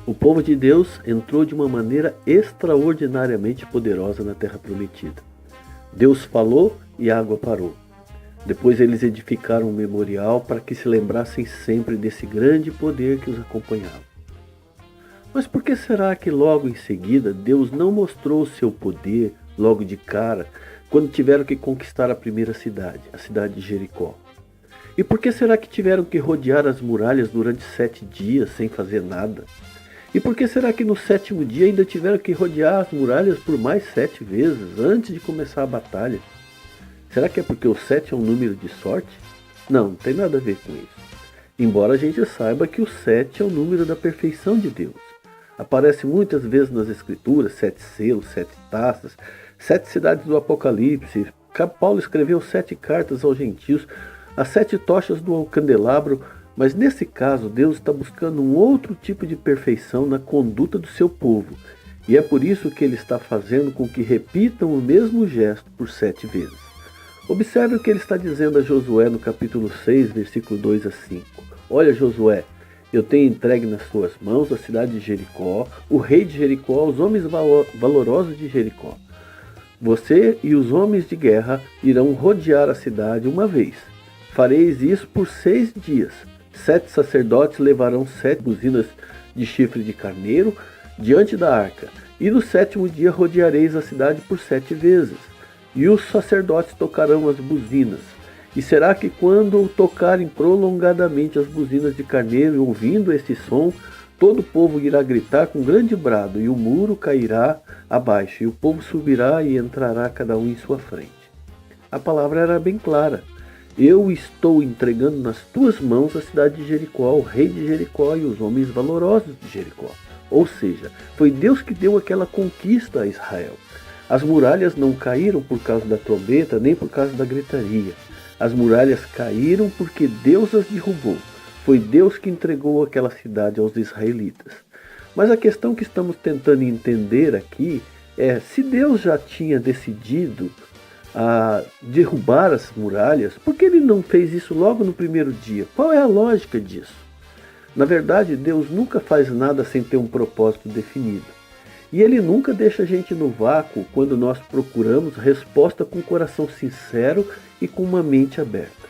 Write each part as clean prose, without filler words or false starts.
O povo de Deus entrou de uma maneira extraordinariamente poderosa na Terra Prometida. Deus falou e a água parou. Depois eles edificaram um memorial para que se lembrassem sempre desse grande poder que os acompanhava. Mas por que será que logo em seguida Deus não mostrou o seu poder logo de cara quando tiveram que conquistar a primeira cidade, a cidade de Jericó? E por que será que tiveram que rodear as muralhas durante 7 dias sem fazer nada? E por que será que no 7º dia ainda tiveram que rodear as muralhas por mais 7 vezes antes de começar a batalha? Será que é porque o 7 é um número de sorte? Não tem nada a ver com isso. Embora a gente saiba que o 7 é o número da perfeição de Deus. Aparece muitas vezes nas escrituras, 7 selos, 7 taças, 7 cidades do Apocalipse. Paulo escreveu 7 cartas aos gentios, as 7 tochas do candelabro, mas nesse caso Deus está buscando um outro tipo de perfeição na conduta do seu povo. E é por isso que ele está fazendo com que repitam o mesmo gesto por 7 vezes. Observe o que ele está dizendo a Josué no capítulo 6, versículo 2 a 5. Olha, Josué, eu tenho entregue nas suas mãos a cidade de Jericó, o rei de Jericó, os homens valorosos de Jericó. Você e os homens de guerra irão rodear a cidade uma vez. Fareis isso por 6 dias. 7 sacerdotes levarão 7 buzinas de chifre de carneiro diante da arca. E no 7º dia rodeareis a cidade por 7 vezes. E os sacerdotes tocarão as buzinas. E será que quando tocarem prolongadamente as buzinas de carneiro, ouvindo esse som, todo o povo irá gritar com grande brado, e o muro cairá abaixo, e o povo subirá e entrará cada um em sua frente. A palavra era bem clara. Eu estou entregando nas tuas mãos a cidade de Jericó, o rei de Jericó e os homens valorosos de Jericó. Ou seja, foi Deus que deu aquela conquista a Israel. As muralhas não caíram por causa da trombeta, nem por causa da gritaria. As muralhas caíram porque Deus as derrubou. Foi Deus que entregou aquela cidade aos israelitas. Mas a questão que estamos tentando entender aqui é, se Deus já tinha decidido a derrubar as muralhas, por que ele não fez isso logo no primeiro dia? Qual é a lógica disso? Na verdade, Deus nunca faz nada sem ter um propósito definido. E ele nunca deixa a gente no vácuo quando nós procuramos resposta com o coração sincero e com uma mente aberta.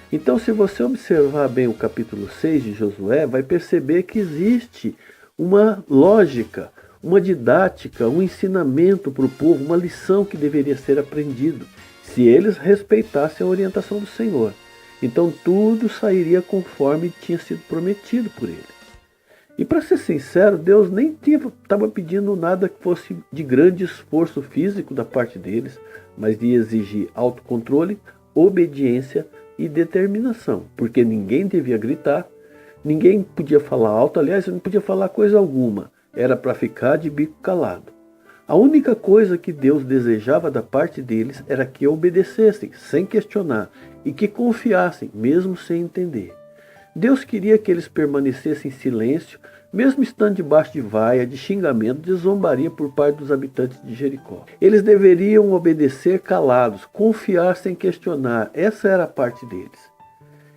Então, se você observar bem o capítulo 6 de Josué, vai perceber que existe uma lógica, uma didática, um ensinamento para o povo, uma lição que deveria ser aprendido, se eles respeitassem a orientação do Senhor. Então tudo sairia conforme tinha sido prometido por ele. E para ser sincero, Deus nem estava pedindo nada que fosse de grande esforço físico da parte deles, mas de exigir autocontrole, obediência e determinação, porque ninguém devia gritar, ninguém podia falar alto, aliás, não podia falar coisa alguma, era para ficar de bico calado. A única coisa que Deus desejava da parte deles era que obedecessem, sem questionar, e que confiassem, mesmo sem entender. Deus queria que eles permanecessem em silêncio, mesmo estando debaixo de vaia, de xingamento, de zombaria por parte dos habitantes de Jericó. Eles deveriam obedecer calados, confiar sem questionar, essa era a parte deles.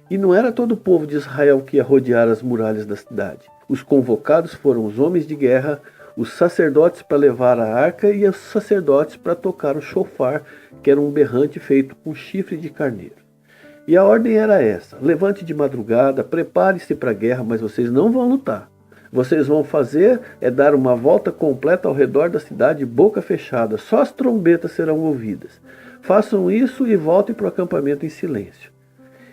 E não era todo o povo de Israel que ia rodear as muralhas da cidade. Os convocados foram os homens de guerra, os sacerdotes para levar a arca e os sacerdotes para tocar o shofar, que era um berrante feito com chifre de carneiro. E a ordem era essa: levante de madrugada, prepare-se para a guerra, mas vocês não vão lutar. Vocês vão fazer é dar uma volta completa ao redor da cidade, boca fechada, só as trombetas serão ouvidas. Façam isso e voltem para o acampamento em silêncio.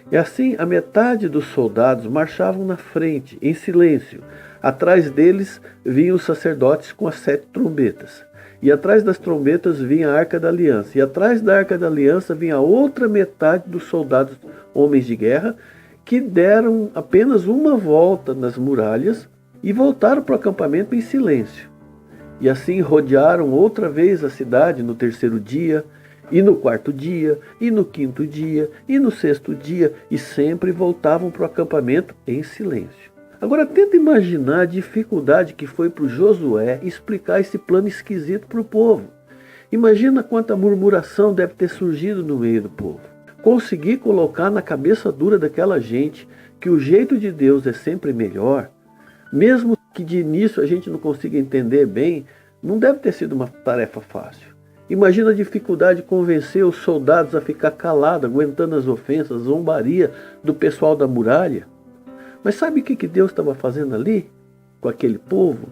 E assim, a metade dos soldados marchavam na frente, em silêncio. Atrás deles vinham os sacerdotes com as 7 trombetas. E atrás das trombetas vinha a Arca da Aliança. E atrás da Arca da Aliança vinha a outra metade dos soldados, homens de guerra, que deram apenas uma volta nas muralhas e voltaram para o acampamento em silêncio. E assim rodearam outra vez a cidade no 3º dia, e no 4º dia, e no 5º dia, e no 6º dia, e sempre voltavam para o acampamento em silêncio. Agora tenta imaginar a dificuldade que foi para o Josué explicar esse plano esquisito para o povo. Imagina quanta murmuração deve ter surgido no meio do povo. Conseguir colocar na cabeça dura daquela gente que o jeito de Deus é sempre melhor, mesmo que de início a gente não consiga entender bem, não deve ter sido uma tarefa fácil. Imagina a dificuldade de convencer os soldados a ficar calados, aguentando as ofensas, a zombaria do pessoal da muralha. Mas sabe o que Deus estava fazendo ali com aquele povo?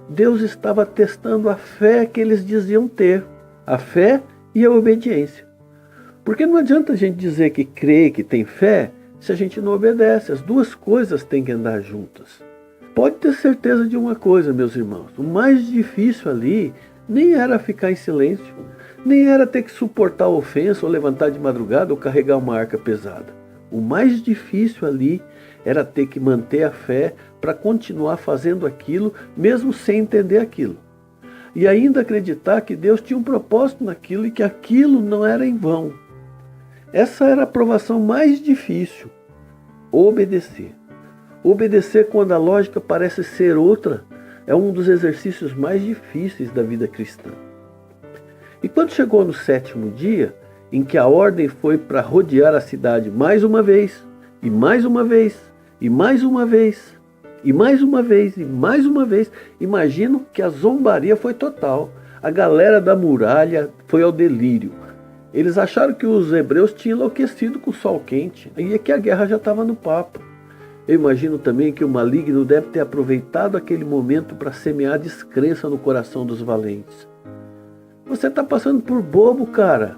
Deus estava testando a fé que eles diziam ter, a fé e a obediência. Porque não adianta a gente dizer que crê, que tem fé, se a gente não obedece. As duas coisas têm que andar juntas. Pode ter certeza de uma coisa, meus irmãos, o mais difícil ali nem era ficar em silêncio, nem era ter que suportar a ofensa ou levantar de madrugada ou carregar uma arca pesada. O mais difícil ali era ter que manter a fé para continuar fazendo aquilo, mesmo sem entender aquilo. E ainda acreditar que Deus tinha um propósito naquilo e que aquilo não era em vão. Essa era a provação mais difícil. Obedecer. Obedecer quando a lógica parece ser outra é um dos exercícios mais difíceis da vida cristã. E quando chegou no 7º dia, em que a ordem foi para rodear a cidade mais uma vez, e mais uma vez, e mais uma vez, e mais uma vez, e mais uma vez, imagino que a zombaria foi total. A galera da muralha foi ao delírio. Eles acharam que os hebreus tinham enlouquecido com o sol quente, e que a guerra já estava no papo. Eu imagino também que o maligno deve ter aproveitado aquele momento para semear descrença no coração dos valentes. Você está passando por bobo, cara.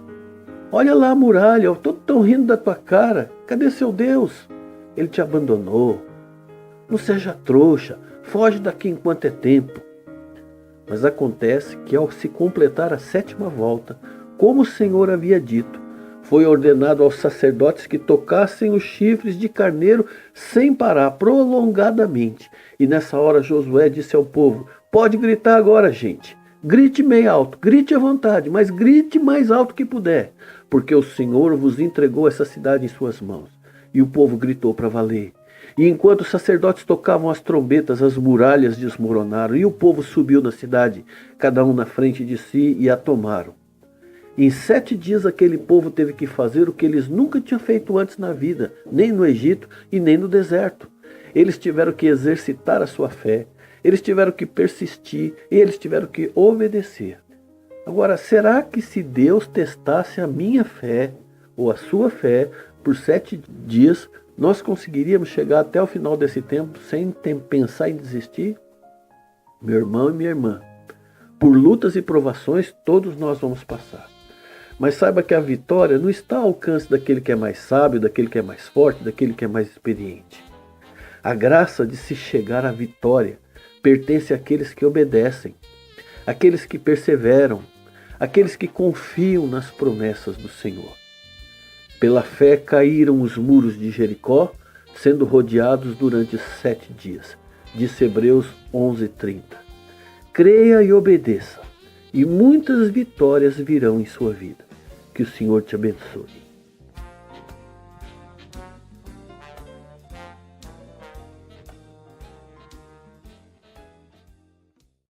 Olha lá a muralha, todos estão rindo da tua cara. Cadê seu Deus? Ele te abandonou. Não seja trouxa, foge daqui enquanto é tempo. Mas acontece que ao se completar a 7ª volta, como o Senhor havia dito, foi ordenado aos sacerdotes que tocassem os chifres de carneiro sem parar, prolongadamente. E nessa hora Josué disse ao povo: pode gritar agora, gente. Grite meio alto, grite à vontade, mas grite mais alto que puder, porque o Senhor vos entregou essa cidade em suas mãos. E o povo gritou para valer. E enquanto os sacerdotes tocavam as trombetas, as muralhas desmoronaram, e o povo subiu na cidade, cada um na frente de si, e a tomaram. Em 7 dias aquele povo teve que fazer o que eles nunca tinham feito antes na vida, nem no Egito e nem no deserto. Eles tiveram que exercitar a sua fé, eles tiveram que persistir e eles tiveram que obedecer. Agora, será que se Deus testasse a minha fé ou a sua fé por 7 dias, nós conseguiríamos chegar até o final desse tempo sem pensar em desistir? Meu irmão e minha irmã, por lutas e provações todos nós vamos passar. Mas saiba que a vitória não está ao alcance daquele que é mais sábio, daquele que é mais forte, daquele que é mais experiente. A graça de se chegar à vitória pertence àqueles que obedecem, àqueles que perseveram, àqueles que confiam nas promessas do Senhor. Pela fé caíram os muros de Jericó, sendo rodeados durante 7 dias. Disse Hebreus 11:30. Creia e obedeça, e muitas vitórias virão em sua vida. Que o Senhor te abençoe.